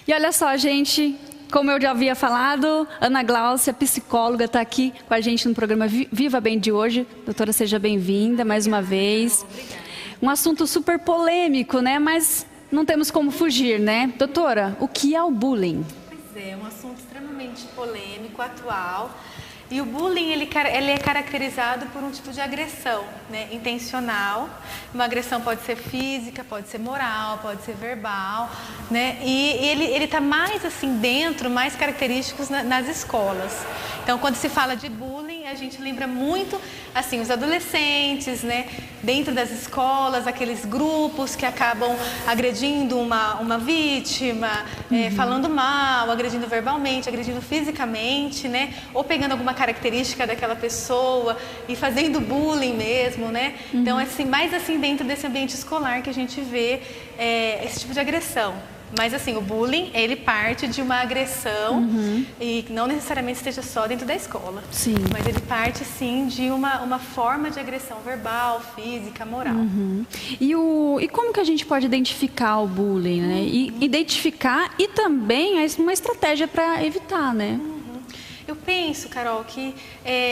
E olha só, gente, como eu já havia falado, Ana Gláucia, psicóloga, está aqui com a gente no programa Viva Bem de hoje. Doutora, seja bem-vinda mais uma vez. Um assunto super polêmico, né? Mas não temos como fugir, né? Doutora, o que é o bullying? Pois é, um assunto extremamente polêmico, atual. E o bullying, ele é caracterizado por um tipo de agressão, né, intencional. Uma agressão pode ser física, pode ser moral, pode ser verbal, né? E ele está mais assim dentro, mais característicos nas escolas. Então, quando se fala de bullying, a gente lembra muito assim os adolescentes, né, dentro das escolas, aqueles grupos que acabam agredindo uma vítima, falando mal, agredindo verbalmente, agredindo fisicamente, né, ou pegando alguma característica daquela pessoa e fazendo bullying mesmo, né? Então, assim, mais assim dentro desse ambiente escolar que a gente vê esse tipo de agressão. Mas assim, o bullying, ele parte de uma agressão e não necessariamente esteja só dentro da escola. Sim. Mas ele parte sim de uma forma de agressão verbal, física, moral. E como que a gente pode identificar o bullying, né? E identificar e também uma estratégia para evitar, né? Eu penso, Carol, que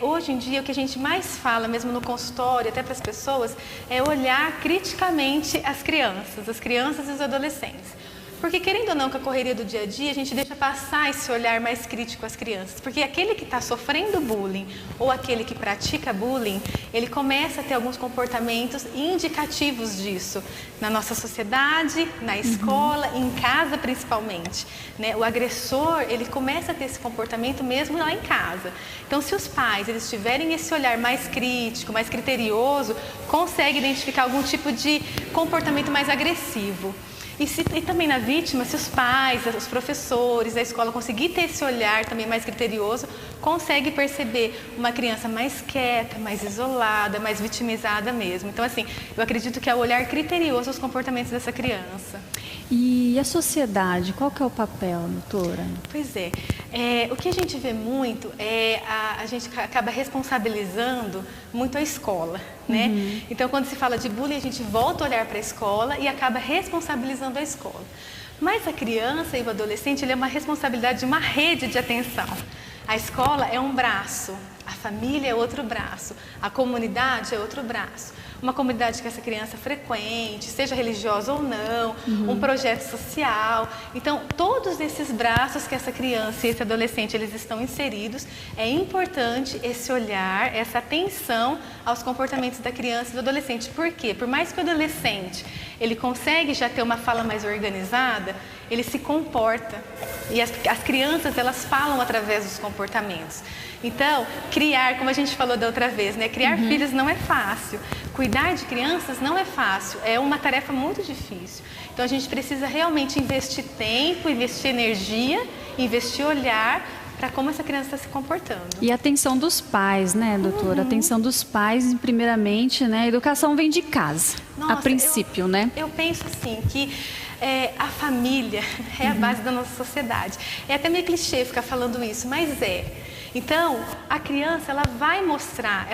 hoje em dia o que a gente mais fala, mesmo no consultório, até para as pessoas, é olhar criticamente as crianças e os adolescentes. Porque, querendo ou não, com a correria do dia a dia, a gente deixa passar esse olhar mais crítico às crianças. Porque aquele que está sofrendo bullying ou aquele que pratica bullying, ele começa a ter alguns comportamentos indicativos disso. Na nossa sociedade, na escola, em casa principalmente, né? O agressor, ele começa a ter esse comportamento mesmo lá em casa. Então, se os pais eles tiverem esse olhar mais crítico, mais criterioso, conseguem identificar algum tipo de comportamento mais agressivo. E também na vítima, se os pais, os professores, a escola conseguir ter esse olhar também mais criterioso, consegue perceber uma criança mais quieta, mais isolada, mais vitimizada mesmo. Então, assim, eu acredito que é o olhar criterioso aos comportamentos dessa criança. E a sociedade, qual que é o papel, doutora? Pois é, o que a gente vê muito é a gente acaba responsabilizando muito a escola, né? Então, quando se fala de bullying, a gente volta a olhar para a escola e acaba responsabilizando a escola. Mas a criança e o adolescente, ele é uma responsabilidade de uma rede de atenção. A escola é um braço, a família é outro braço, a comunidade é outro braço. Uma comunidade que essa criança frequente, seja religiosa ou não, um projeto social. Então, todos esses braços que essa criança e esse adolescente eles estão inseridos, é importante esse olhar, essa atenção aos comportamentos da criança e do adolescente. Por quê? Por mais que o adolescente ele consegue já ter uma fala mais organizada, ele se comporta. E as crianças, elas falam através dos comportamentos. Então, criar, como a gente falou da outra vez, né? Criar filhos não é fácil. Cuidar de crianças não é fácil, é uma tarefa muito difícil. Então, a gente precisa realmente investir tempo, investir energia, investir olhar para como essa criança está se comportando. E a atenção dos pais, né, doutora? A atenção dos pais, primeiramente, né? A educação vem de casa, a princípio, né? Eu penso assim, que a família é a base da nossa sociedade. É até meio clichê ficar falando isso, mas é. Então, a criança, ela vai mostrar,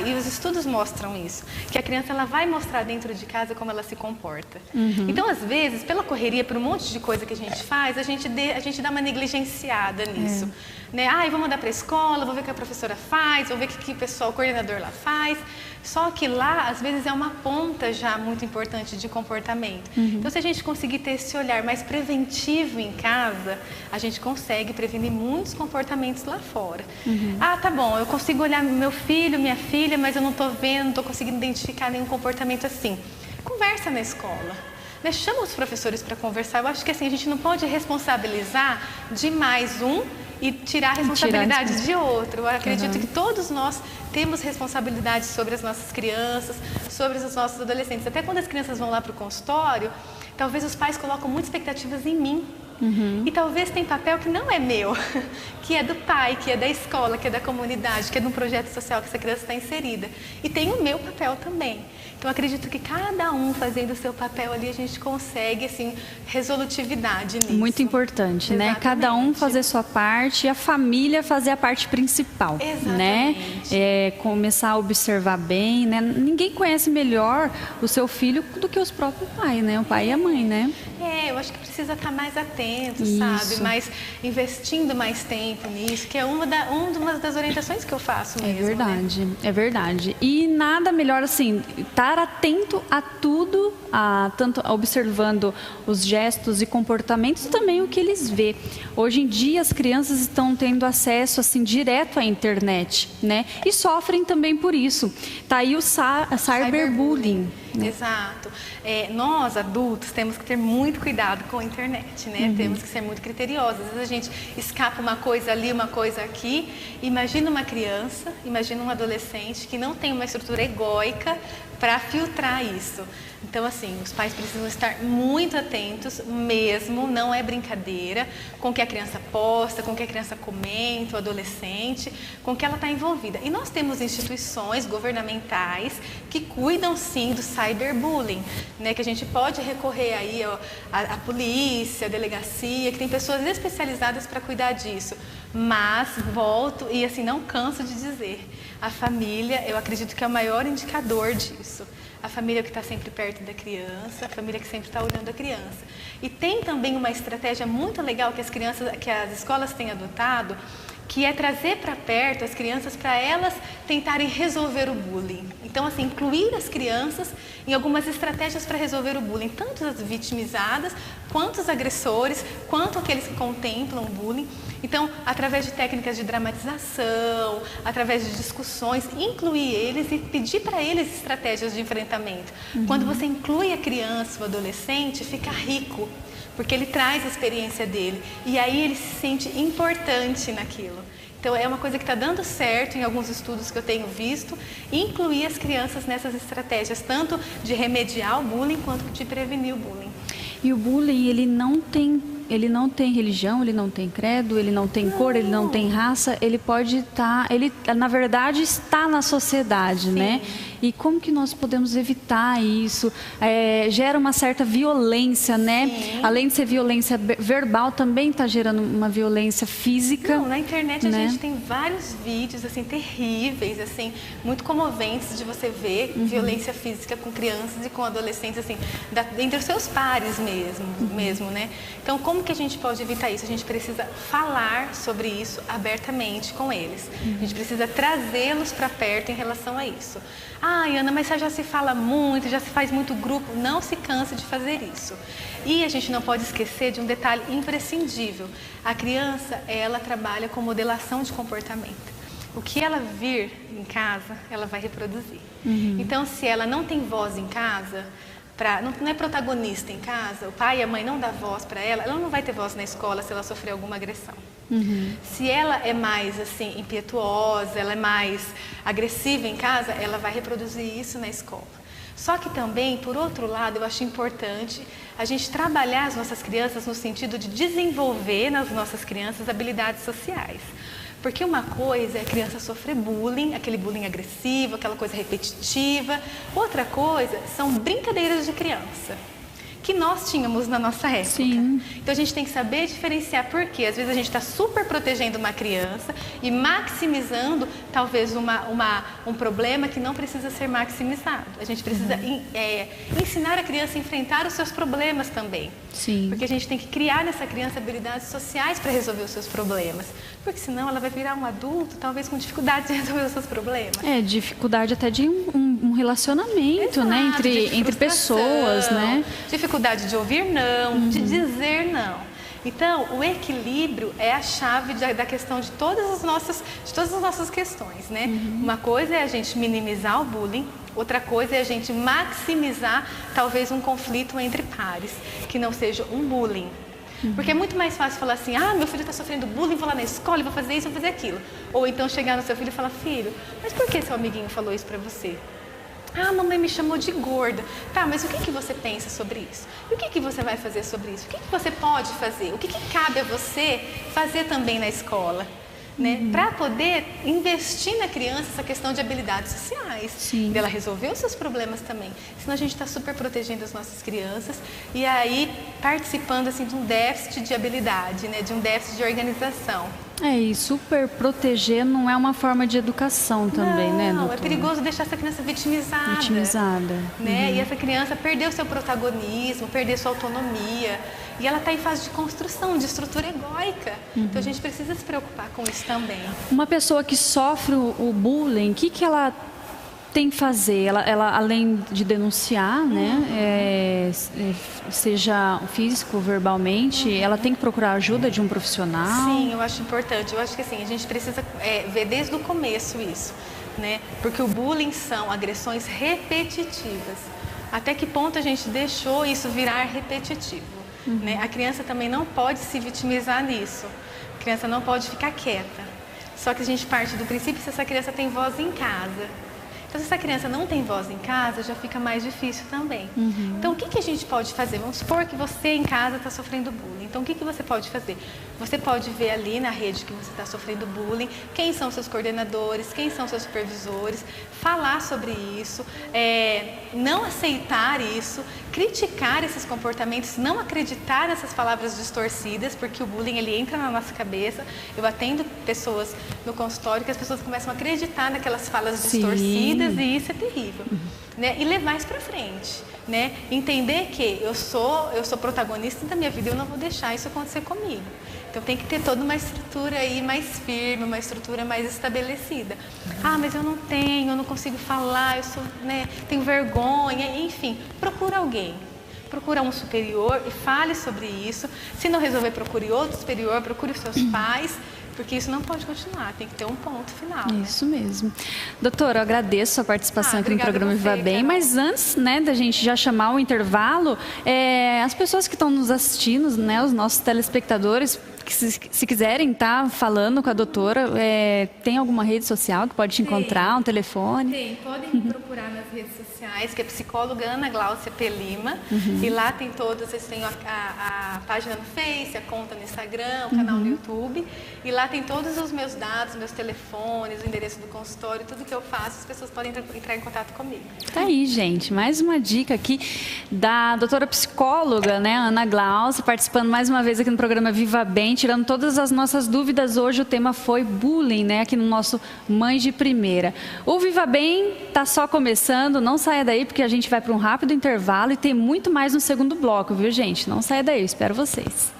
e os estudos mostram isso, que a criança, ela vai mostrar dentro de casa como ela se comporta. Então, às vezes, pela correria, por um monte de coisa que a gente faz, a gente dá uma negligenciada nisso. Né? Eu vou mandar para a escola, vou ver o que a professora faz, vou ver o que o coordenador lá faz. Só que lá, às vezes, é uma ponta já muito importante de comportamento. Então, se a gente conseguir ter esse olhar mais preventivo em casa, a gente consegue prevenir muitos comportamentos lá fora. Tá bom, eu consigo olhar meu filho, minha filha, mas eu não estou vendo, não estou conseguindo identificar nenhum comportamento assim. Conversa na escola. Chama os professores para conversar. Eu acho que assim, a gente não pode responsabilizar de mais um e tirar a responsabilidade de outro. Eu acredito que todos nós temos responsabilidade sobre as nossas crianças, sobre os nossos adolescentes. Até quando as crianças vão lá para o consultório, talvez os pais colocam muitas expectativas em mim. E talvez tem papel que não é meu, que é do pai, que é da escola, que é da comunidade, que é de um projeto social que essa criança está inserida. E tem o meu papel também. Então, acredito que cada um fazendo o seu papel ali, a gente consegue, assim, resolutividade nisso. Muito importante, né? Cada um fazer sua parte e a família fazer a parte principal. Exatamente. Né? Começar a observar bem, né? Ninguém conhece melhor o seu filho do que os próprios pais, né? O pai e a mãe, né? Eu acho que precisa estar mais atento. atentos, Isso. sabe? Mas investindo mais tempo nisso, que é uma das orientações que eu faço mesmo. É verdade, né? é verdade. E nada melhor assim, estar atento a tudo, tanto observando os gestos e comportamentos e também o que eles vê. Hoje em dia as crianças estão tendo acesso assim direto à internet, né? E sofrem também por isso. Tá aí o cyberbullying. Né? Exato. Nós, adultos, temos que ter muito cuidado com a internet, né? Temos que ser muito criteriosos. Às vezes a gente escapa uma coisa ali, uma coisa aqui. Imagina uma criança, imagina um adolescente que não tem uma estrutura egóica para filtrar isso. Então, assim, os pais precisam estar muito atentos mesmo, não é brincadeira, com o que a criança posta, com o que a criança comenta, o adolescente, com o que ela está envolvida. E nós temos instituições governamentais que cuidam, sim, do cyberbullying, né? Que a gente pode recorrer aí à polícia, à delegacia, que tem pessoas especializadas para cuidar disso. Mas, volto e, assim, não canso de dizer, a família, eu acredito que é o maior indicador disso. A família que está sempre perto da criança, a família que sempre está olhando a criança. E tem também uma estratégia muito legal que as escolas têm adotado, que é trazer para perto as crianças para elas tentarem resolver o bullying. Então, assim, incluir as crianças em algumas estratégias para resolver o bullying, tanto as vitimizadas, quanto os agressores, quanto aqueles que contemplam o bullying. Então, através de técnicas de dramatização, através de discussões, incluir eles e pedir para eles estratégias de enfrentamento. Quando você inclui a criança, o adolescente, fica rico, porque ele traz a experiência dele e aí ele se sente importante naquilo. Então, é uma coisa que está dando certo em alguns estudos que eu tenho visto, incluir as crianças nessas estratégias, tanto de remediar o bullying quanto de prevenir o bullying. E o bullying, ele não tem religião, ele não tem credo, ele não tem cor, ele não tem raça, ele pode estar, ele na verdade está na sociedade, sim, né? E como que nós podemos evitar isso? Gera uma certa violência, né? Sim. Além de ser violência verbal, também está gerando uma violência física. Não, na internet a gente tem vários vídeos assim terríveis, assim, muito comoventes de você ver violência física com crianças e com adolescentes, assim, entre os seus pares mesmo, né? Então, como que a gente pode evitar isso? A gente precisa falar sobre isso abertamente com eles. A gente precisa trazê-los para perto em relação a isso. Ai, Ana, mas já se fala muito, já se faz muito grupo. Não se canse de fazer isso. E a gente não pode esquecer de um detalhe imprescindível. A criança, ela trabalha com modelação de comportamento. O que ela vir em casa, ela vai reproduzir. Então, se ela não tem voz em casa, não é protagonista em casa, o pai e a mãe não dão voz para ela, ela não vai ter voz na escola se ela sofrer alguma agressão. Se ela é mais assim impetuosa, ela é mais agressiva em casa, ela vai reproduzir isso na escola. Só que também, por outro lado, eu acho importante a gente trabalhar as nossas crianças no sentido de desenvolver nas nossas crianças habilidades sociais. Porque uma coisa é a criança sofrer bullying, aquele bullying agressivo, aquela coisa repetitiva. Outra coisa são brincadeiras de criança, que nós tínhamos na nossa época. Sim. Então a gente tem que saber diferenciar, porque às vezes a gente está super protegendo uma criança e maximizando talvez um problema que não precisa ser maximizado. A gente precisa ensinar a criança a enfrentar os seus problemas também. Sim. Porque a gente tem que criar nessa criança habilidades sociais para resolver os seus problemas. Porque senão ela vai virar um adulto, talvez com dificuldade de resolver os seus problemas. Dificuldade até de um relacionamento, exato, né? Entre pessoas, né? Dificuldade de ouvir não, de dizer não. Então, o equilíbrio é a chave da questão de todas as nossas questões, né? Uma coisa é a gente minimizar o bullying, outra coisa é a gente maximizar talvez um conflito entre pares, que não seja um bullying. Porque é muito mais fácil falar assim, meu filho está sofrendo bullying, vou lá na escola, vou fazer isso, vou fazer aquilo. Ou então chegar no seu filho e falar, filho, mas por que seu amiguinho falou isso para você? A mamãe me chamou de gorda. Tá, mas o que você pensa sobre isso? E o que você vai fazer sobre isso? O que você pode fazer? O que cabe a você fazer também na escola? Né? Para poder investir na criança essa questão de habilidades sociais, dela resolver os seus problemas também. Senão a gente está super protegendo as nossas crianças e aí participando assim, de um déficit de habilidade, né? De um déficit de organização. E super proteger não é uma forma de educação também, né, doutora? Não, é perigoso deixar essa criança vitimizada. Vitimizada. Né? E essa criança perder o seu protagonismo, perder sua autonomia. E ela está em fase de construção, de estrutura egóica. Então a gente precisa se preocupar com isso também. Uma pessoa que sofre o bullying, o que ela tem que fazer? Ela além de denunciar, né, seja físico, verbalmente, ela tem que procurar ajuda de um profissional? Sim, eu acho importante. Eu acho que assim, a gente precisa ver desde o começo isso, né? Porque o bullying são agressões repetitivas. Até que ponto a gente deixou isso virar repetitivo? Né? A criança também não pode se vitimizar nisso. A criança não pode ficar quieta. Só que a gente parte do princípio se essa criança tem voz em casa. Então, se essa criança não tem voz em casa, já fica mais difícil também. Então, o que a gente pode fazer? Vamos supor que você em casa está sofrendo bullying. Então, o que você pode fazer? Você pode ver ali na rede que você está sofrendo bullying, quem são seus coordenadores, quem são seus supervisores, falar sobre isso, não aceitar isso, criticar esses comportamentos, não acreditar nessas palavras distorcidas, porque o bullying ele entra na nossa cabeça. Eu atendo pessoas no consultório que as pessoas começam a acreditar naquelas falas distorcidas e isso é terrível. Né? E levar isso para frente. Né? Entender que eu sou protagonista da minha vida e eu não vou deixar isso acontecer comigo. Então tem que ter toda uma estrutura aí mais firme, uma estrutura mais estabelecida. Ah, mas eu não consigo falar, tenho vergonha, enfim, procura alguém. Procura um superior e fale sobre isso. Se não resolver, procure outro superior, procure os seus pais, porque isso não pode continuar, tem que ter um ponto final. Isso mesmo. Doutora, eu agradeço a participação aqui no programa Viva Bem, Carol. mas antes, né, da gente já chamar o intervalo, as pessoas que estão nos assistindo, né, os nossos telespectadores, que se quiserem estar falando com a doutora, tem alguma rede social que pode te encontrar, um telefone? Tem, podem me procurar nas redes sociais, que é psicóloga Ana Gláucia P. Lima, e lá tem todos, vocês têm a página no Face, a conta no Instagram, o canal no YouTube, e lá tem todos os meus dados, meus telefones, o endereço do consultório, tudo que eu faço, as pessoas podem entrar em contato comigo. Tá aí, gente, mais uma dica aqui da doutora psicóloga, né, Ana Gláucia, participando mais uma vez aqui no programa Viva Bem, tirando todas as nossas dúvidas. Hoje o tema foi bullying, né, aqui no nosso Mães de Primeira. O Viva Bem tá só começando, não saia daí porque a gente vai para um rápido intervalo e tem muito mais no segundo bloco, viu, gente? Não saia daí, eu espero vocês.